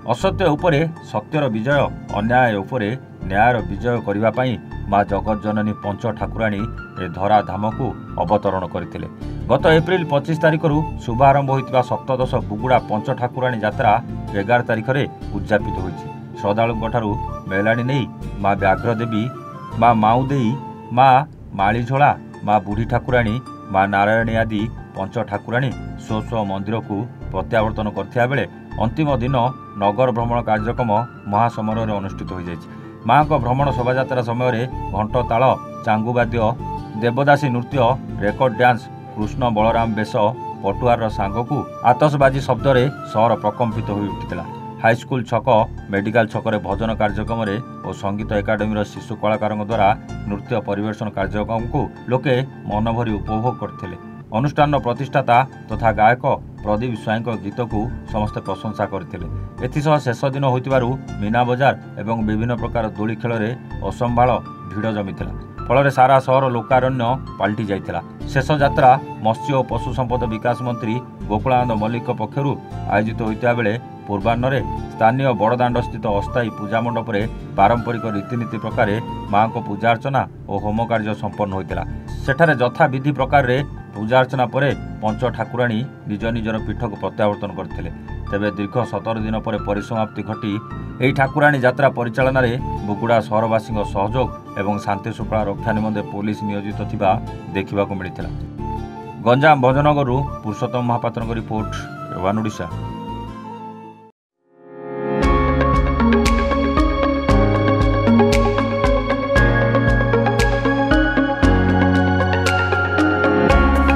असत्य उपरे सत्यर विजय अन्याय उपरे न्यायर विजय करने पाई माँ जगत जननी पंच ठाकुराणी ए धरा धाम को अवतरण करथिले। गत एप्रिल 25 तारिख शुभारंभ होइतिबा सप्तदश बुगुड़ा पंच ठाकुराणी यात्रा 11 तारिख में उद्यापित होइछि। श्रद्धालुंठारु मेलाणी नहीं माँ व्याघ्रदेवी, माँ माउदेई, माँ मालीझोला, माँ बुढ़ी ठाकुराणी, माँ नारायणी आदि पंच ठाकुराणी स्व स्व मंदिर को प्रत्यावर्तन करथिया बेले अंतिम दिन नगर भ्रमण कार्यक्रम महासमारोह अनुष्ठित हो जाइछि। माँ को भ्रमण शोभायात्रा समय घंट ताल, चांगुवाद्य, देवदासी नृत्य, रेकर्ड डांस, कृष्ण बलराम बेश, पटुआर सांग को आतसबाजी शब्द सहर प्रकम्पित हो उठिला। हाईस्कूल छक, मेडिकल छक भजन कार्यक्रम और संगीत एकाडेमी शिशु कलाकार द्वारा नृत्य परिवेशन कार्यक्रम को लोके मनभरी उपभोग करथिले। अनुष्ठान प्रतिष्ठाता तथा गायक प्रदीप स्वाई गीत को समस्त प्रशंसा करथिले। एथिसह शेष दिन होइतिबारु मीना बजार एवं विभिन्न प्रकार दोली खेल असंभाल भिड़ जमीथिला। फल सारा सहर लोकारण्य पलटि जाइथिला। शेष यात्रा मत्स्य और पशु संपद विकास मंत्री गोकुलानंद मल्लिक पक्षर आयोजित होइता बेले पूर्वाह्न स्थानीय बड़दाण्ड स्थित अस्थायी पूजा मंडप में पारंपरिक रीतिनीति प्रकार माँ को पूजा अर्चना और होम कार्य संपन्न होइतिला। सेठारे यथा विधि प्रकार पूजा अर्चना पर पंच ठाकुराणी निज निजर पीठ को प्रत्यावर्तन करथिले। तेबे दीर्घ 17 दिन पर परिसमाप्ति घटी एही ठाकुराणी यात्रा परिचालन में बुगुड़ा सहरवासी सहयोग एवं शांति श्रृंखला रक्षा निमंते पुलिस नियोजित थिबा देखिबाकू मिलिथिला। गंजाम भंजनगरु पुरुषोत्तम महापात्रक रिपोर्ट, वन ओडिशा।